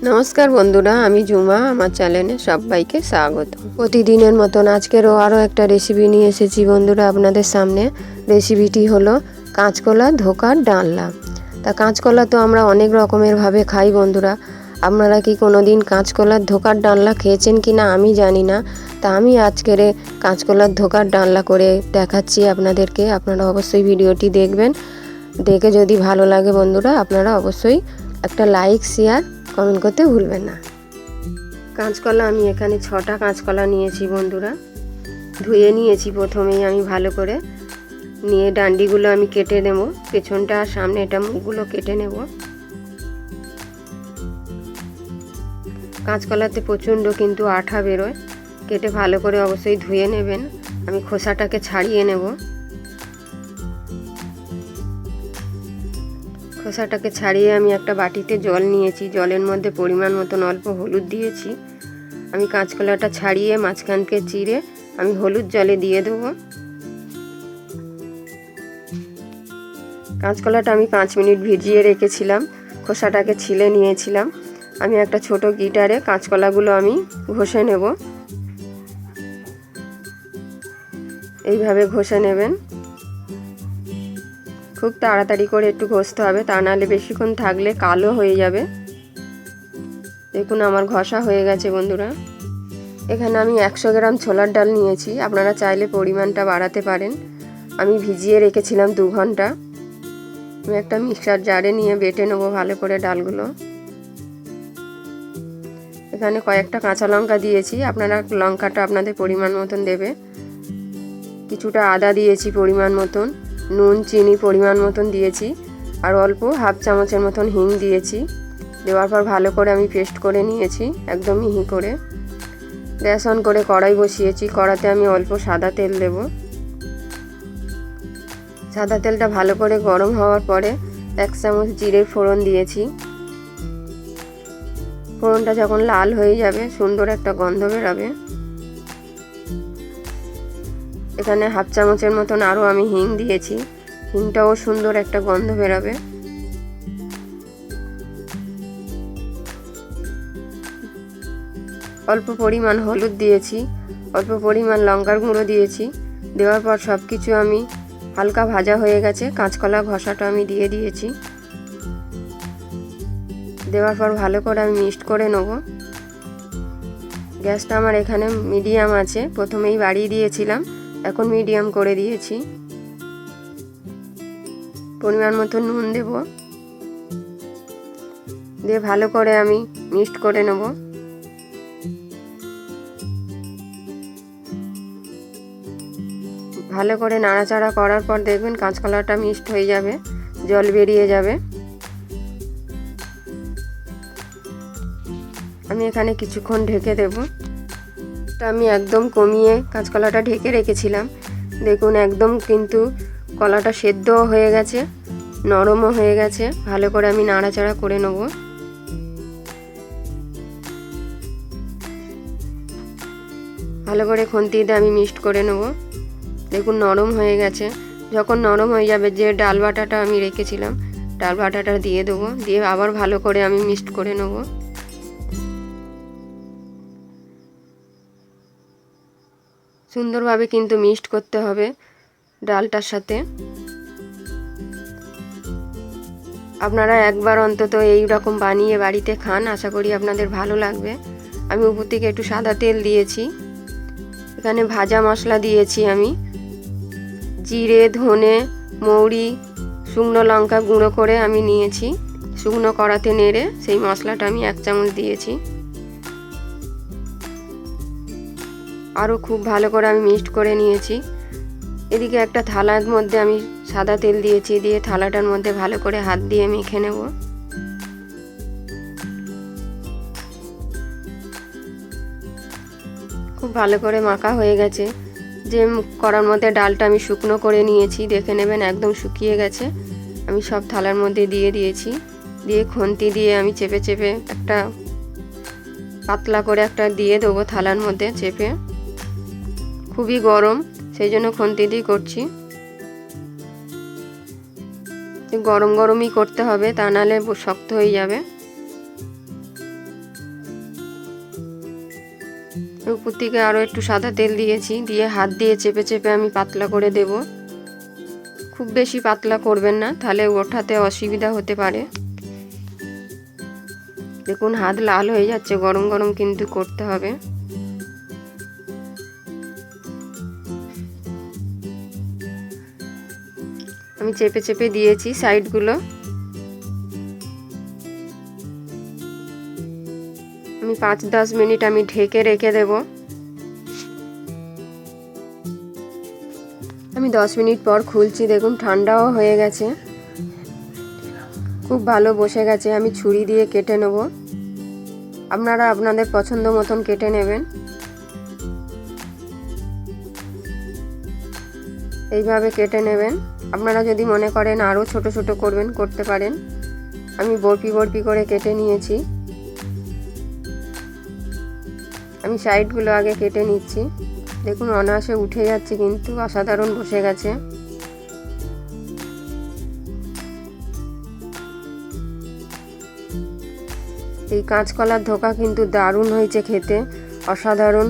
নমস্কার বন্ধুরা, আমি ঝুমা। আমার চ্যানেলে সবাইকে স্বাগত। প্রতিদিনের মতন আজকেরও আরও একটা রেসিপি নিয়ে এসেছি বন্ধুরা আপনাদের সামনে। রেসিপিটি হলো কাঁচকলা ধোকার ডালনা। তা কাঁচকলা তো আমরা অনেক রকমের ভাবে খাই বন্ধুরা। আপনারা কি কোনো দিন কাঁচকলার ধোকার ডালনা খেয়েছেন কি না আমি জানি না। তা আমি আজকের কাঁচকলার ধোকার ডালনা করে দেখাচ্ছি আপনাদেরকে। আপনারা অবশ্যই ভিডিওটি দেখবেন। দেখে যদি ভালো লাগে বন্ধুরা, আপনারা অবশ্যই একটা লাইক শেয়ার কমেন্ট করতে ভুলবেন না। কাঁচকলা আমি এখানে 6টা কাঁচকলা নিয়েছি বন্ধুরা। ধুয়ে নিয়েছি প্রথমেই আমি ভালো করে। নিয়ে ডান্ডিগুলো আমি কেটে নেব, পেছনটা আর সামনে এটা মুখগুলো কেটে নেব। কাঁচকলাতে প্রচণ্ড কিন্তু আঠা বেরোয়, কেটে ভালো করে অবশ্যই ধুয়ে নেবেন। আমি খোসাটাকে ছাড়িয়ে নেব। খোসাটাকে ছাড়িয়ে আমি একটা বাটিতে জল নিয়েছি, জলের মধ্যে পরিমাণ মতন অল্প হলুদ দিয়েছি। আমি কাঁচকলাটা ছাড়িয়ে মাঝখানকে চিড়ে আমি হলুদ জলে দিয়ে দেবো। কাঁচকলাটা আমি 5 মিনিট ভিজিয়ে রেখেছিলাম, খোসাটাকে ছিলে নিয়েছিলাম। আমি একটা ছোট গিটারে কাঁচকলাগুলো আমি ঘষে নেব। এইভাবে ঘষে নেবেন। খুব তাড়াতাড়ি করে একটু ঘষতে হবে, তা নাহলে বেশিক্ষণ থাকলে কালো হয়ে যাবে। দেখুন আমার ঘষা হয়ে গেছে বন্ধুরা। এখানে আমি 100 গ্রাম ছোলার ডাল নিয়েছি, আপনারা চাইলে পরিমাণটা বাড়াতে পারেন। আমি ভিজিয়ে রেখেছিলাম 2 ঘন্টা। আমি একটা মিক্সার জারে নিয়ে বেটে নেবো ভালো করে ডালগুলো। এখানে কয়েকটা কাঁচা লঙ্কা দিয়েছি, আপনারা লঙ্কাটা আপনাদের পরিমাণ মতন দেবে। কিছুটা আদা দিয়েছি পরিমাণ মতন, নুন চিনি পরিমাণ মতন দিয়েছি, আর অল্প হাফ চামচের মতন হিং দিয়েছি। দেওয়ার পর ভালো করে আমি পেস্ট করে নিয়েছি, একদম মিহি করে। গ্যাস অন করে কড়াই বসিয়েছি। কড়াতে আমি অল্প সাদা তেল দেব। সাদা তেলটা ভালো করে গরম হওয়ার পরে 1 চামচ জিরের ফোড়ন দিয়েছি। ফোড়নটা যখন লাল হয়ে যাবে, সুন্দর একটা গন্ধ বেরোবে। এখানে হাফ চামচের মতন আরও আমি হিং দিয়েছি, হিংটাও সুন্দর একটা গন্ধ বেরোবে। অল্প পরিমাণ হলুদ দিয়েছি, অল্প পরিমাণ লঙ্কার গুঁড়ো দিয়েছি। দেওয়ার পর সব কিছু আমি হালকা ভাজা হয়ে গেছে। কাঁচকলা ঘষাটা আমি দিয়ে দিয়েছি। দেওয়ার পর ভালো করে আমি মিক্সড করে নেব। গ্যাসটা আমার এখানে মিডিয়াম আছে, প্রথমেই বাড়িয়ে দিয়েছিলাম, এখন মিডিয়াম করে দিয়েছি। পরিমাণ মতো নুন দেব, দিয়ে ভালো করে আমি মিক্সড করে নেব। ভালো করে নাড়াচাড়া করার পর দেখবেন কাঁচকলাটা মিক্সড হয়ে যাবে, জল বেরিয়ে যাবে। আমি এখানে কিছুক্ষণ ঢেকে দেব। আমি একদম কমিয়ে কাঁচকলাটা ঢেকে রেখেছিলাম। দেখুন একদম কিন্তু কলাটা সেদ্ধও হয়ে গেছে, নরমও হয়ে গেছে। ভালো করে আমি নাড়াচাড়া করে নেব। ভালো করে খুন্তি দিয়ে আমি মিক্সড করে নেব। দেখুন নরম হয়ে গেছে। যখন নরম হয়ে যাবে, যে ডাল বাটাটা আমি রেখেছিলাম ডাল বাটাটা দিয়ে দেবো। দিয়ে আবার ভালো করে আমি মিক্সড করে নেব। সুন্দরভাবে কিন্তু মিক্সড করতে হবে ডালটার সাথে। আপনারা একবার অন্তত এই রকম বানিয়ে বাড়িতে খান, আশা করি আপনাদের ভালো লাগবে। আমি উপর থেকে একটু সাদা তেল দিয়েছি। এখানে ভাজা মশলা দিয়েছি আমি, জিরে ধনে মৌরি শুকনো লঙ্কা গুঁড়ো করে আমি নিয়েছি। শুকনো কড়াতে নেড়ে সেই মশলাটা আমি 1 চামচ দিয়েছি। আরও খুব ভালো করে আমি মিক্সড করে নিয়েছি। এদিকে একটা থালার মধ্যে আমি সাদা তেল দিয়েছি, দিয়ে থালাটার মধ্যে ভালো করে হাত দিয়ে মেখে নেব। খুব ভালো করে মাখা হয়ে গেছে। যে কড়ার মধ্যে ডালটা আমি শুকনো করে নিয়েছি, দেখে নেবেন একদম শুকিয়ে গেছে। আমি সব থালার মধ্যে দিয়ে দিয়েছি। দিয়ে খুন্তি দিয়ে আমি চেপে চেপে একটা পাতলা করে একটা দিয়ে দেবো থালার মধ্যে চেপে। খুবই গরম, সেই জন্য খুন্তি দিয়ে করছি। গরম গরমই করতে হবে, তা নাহলে শক্ত হয়ে যাবে। উপর থেকে আরও একটু সাদা তেল দিয়েছি, দিয়ে হাত দিয়ে চেপে চেপে আমি পাতলা করে দেব। খুব বেশি পাতলা করবেন না, তাহলে ওঠাতে অসুবিধা হতে পারে। দেখুন হাত লাল হয়ে যাচ্ছে, গরম গরম কিন্তু করতে হবে। আমি চেপে চেপে দিয়েছি সাইডগুলো। আমি 5-10 মিনিট আমি ঢেকে রেখে দেব। আমি 10 মিনিট পর খুলছি, দেখুন ঠান্ডাও হয়ে গেছে, খুব ভালো বসে গেছে। আমি ছুরি দিয়ে কেটে নেব, আপনারা আপনাদের পছন্দ মতন কেটে নেবেন। এইভাবে কেটে নেবেন। আপনারা যদি মনে করেন আরও ছোট ছোট করবেন, করতে পারেন। আমি বরফি বরফি করে কেটে নিয়েছি। আমি সাইডগুলো আগে কেটে নিচ্ছি। দেখুন অনায়াসে উঠে যাচ্ছে, কিন্তু অসাধারণ বসে গেছে। এই কাঁচকলার ধোকা কিন্তু দারুণ হয়েছে খেতে, অসাধারণ।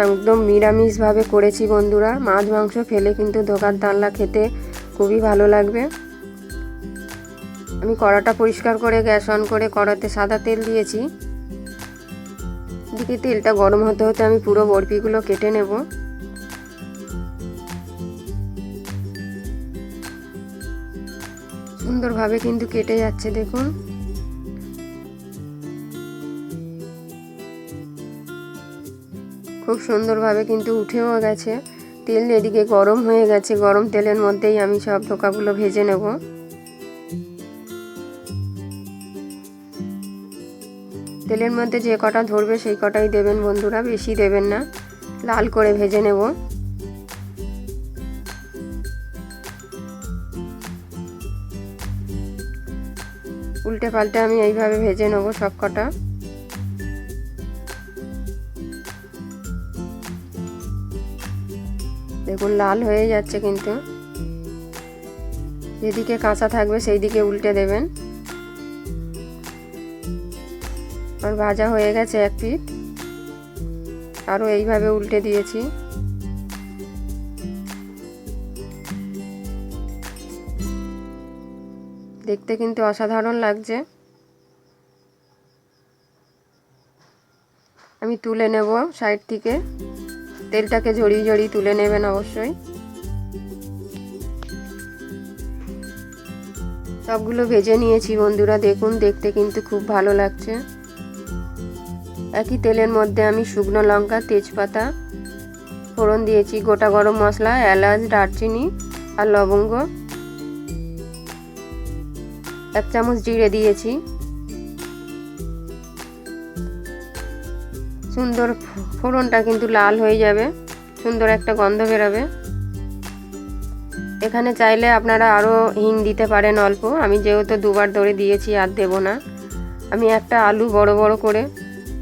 একদম নিরামিষভাবে করেছি বন্ধুরা। মাছ মাংস ফেলে কিন্তু ধোকার ডালনা খেতে খুবই ভালো লাগবে। আমি কড়াটা পরিষ্কার করে গ্যাস অন করে কড়াতে সাদা তেল দিয়েছি। এদিকে তেলটা গরম হতে হতে আমি পুরো বরফিগুলো কেটে নেব। সুন্দরভাবে কিন্তু কেটে যাচ্ছে, দেখুন। খুব সুন্দরভাবে কিন্তু উঠেও গেছে। তেল এদিকে গরম হয়ে গেছে, গরম তেলের মধ্যেই আমি সব ধোকাগুলো ভেজে নেব। তেলের মধ্যে যে কটা ধরবে সেই কটাই দেবেন বন্ধুরা, বেশি দেবেন না। লাল করে ভেজে নেব। উল্টে পাল্টে আমি এইভাবে ভেজে নেব সব কটা। দেখুন লাল হয়ে যাচ্ছে, কিন্তু যেদিকে কাঁচা থাকবে সেই দিকে উল্টে দেবেন। আর ভাজা হয়ে গেছে এক পিঠ, আরও এইভাবে উল্টে দিয়েছি। দেখতে কিন্তু অসাধারণ লাগছে। আমি তুলে নেব সাইড থেকে। তেলটাকে ঝরিয়ে ঝরিয়ে তুলে নেবেন অবশ্যই। সবগুলো ভেজে নিয়েছি বন্ধুরা, দেখুন দেখতে কিন্তু খুব ভালো লাগছে। একই তেলের মধ্যে আমি শুকনো লঙ্কা, তেজপাতা ফোড়ন দিয়েছি, গোটা গরম মশলা, এলাচ, দারচিনি আর লবঙ্গ, 1 চামচ জিরে দিয়েছি। সুন্দর ফোড়নটা কিন্তু লাল হয়ে যাবে, সুন্দর একটা গন্ধ বেরোবে। এখানে চাইলে আপনারা আরও হিং দিতে পারেন অল্প। আমি যেহেতু দুবার ধরে দিয়েছি আর দেব না। আমি একটা আলু বড় বড় করে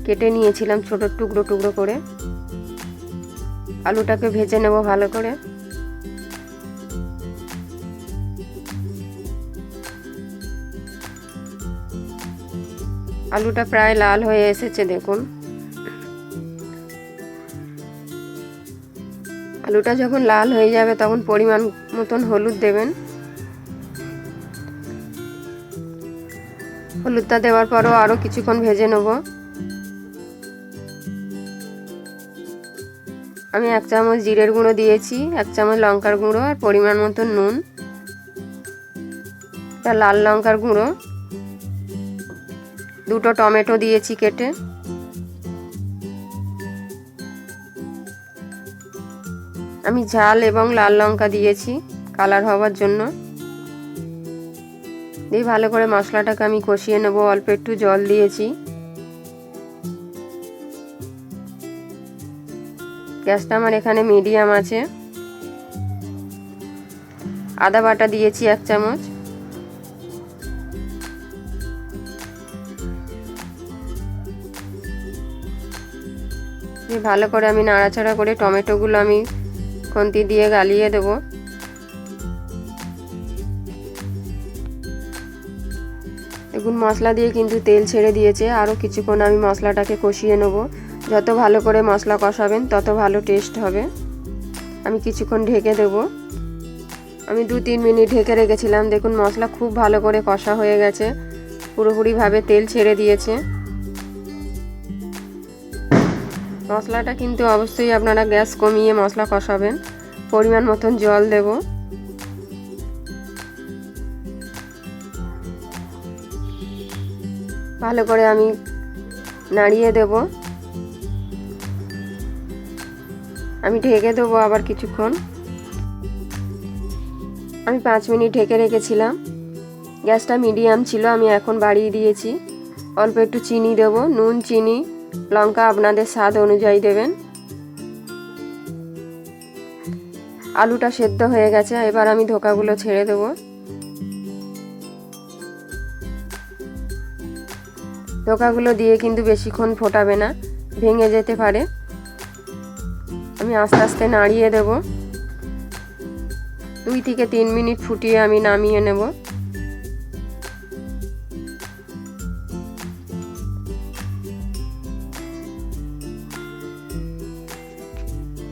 কেটে নিয়েছিলাম, ছোট টুকরো টুকরো করে। আলুটাকে ভেজে নেব ভালো করে। আলুটা প্রায় লাল হয়ে এসেছে, দেখুন। আলুটা যখন লাল হয়ে যাবে তখন পরিমাণ মতন হলুদ দেবেন। হলুদটা দেওয়ার পরও আরও কিছুক্ষণ ভেজে নেব। আমি 1 চামচ জিরের গুঁড়ো দিয়েছি, 1 চামচ লঙ্কার গুঁড়ো আর পরিমাণ মতন নুন, লাল লঙ্কার গুঁড়ো, 2টো টমেটো দিয়েছি কেটে। আমি ঝাল এবং লাল লঙ্কা দিয়েছি কালার হওয়ার জন্য। দিয়ে ভালো করে মশলাটাকে আমি কষিয়ে নেব। অল্প একটু জল দিয়েছি। গ্যাসটা আমার এখানে মিডিয়াম আছে। আদা বাটা দিয়েছি 1 চামচ। দিয়ে ভালো করে আমি নাড়াচাড়া করে টমেটোগুলো আমি খুন্তি দিয়ে গালিয়ে দেব। দেখুন মশলা দিয়ে কিন্তু তেল ছেড়ে দিয়েছে। আরও কিছুক্ষণ আমি মশলাটাকে কষিয়ে নেব। যত ভালো করে মশলা কষাবেন তত ভালো টেস্ট হবে। আমি কিছুক্ষণ ঢেকে দেব। আমি 2-3 মিনিট ঢেকে রেখেছিলাম। দেখুন মশলা খুব ভালো করে কষা হয়ে গেছে, পুরোপুরিভাবে তেল ছেড়ে দিয়েছে। মশলাটা কিন্তু অবশ্যই আপনারা গ্যাস কমিয়ে মশলা কষাবেন। পরিমাণ মতন জল দেব। ভালো করে আমি নাড়িয়ে দেব। আমি ঢেকে দেবো আবার কিছুক্ষণ। আমি 5 মিনিট ঢেকে রেখেছিলাম। গ্যাসটা মিডিয়াম ছিল, আমি এখন বাড়িয়ে দিয়েছি। অল্প একটু চিনি দেব, নুন চিনি লঙ্কা আপনাদের স্বাদ অনুযায়ী দেবেন। আলুটা সেদ্ধ হয়ে গেছে, এবার আমি ধোকাগুলো ছেড়ে দেব। ধোকাগুলো দিয়ে কিন্তু বেশিক্ষণ ফোটাবে না, ভেঙে যেতে পারে। আমি আস্তে আস্তে নাড়িয়ে দেব। 2 থেকে 3 মিনিট ফুটিয়ে আমি নামিয়ে নেব।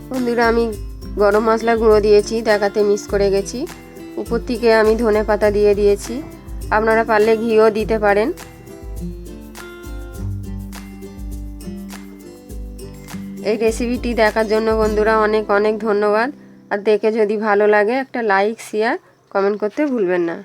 বন্ধুরা, আমি গরম মশলা গুঁড়ো দিয়েছি, দেখাতে মিস করে গেছি। উপর থেকে আমি ধনেপাতা দিয়ে দিয়েছি। আপনারা পারলে ঘিও দিতে পারেন। এই রেসিপিটি দেখার জন্য বন্ধুরা অনেক অনেক ধন্যবাদ। আর দেখে যদি ভালো লাগে একটা লাইক, শেয়ার, কমেন্ট করতে ভুলবেন না।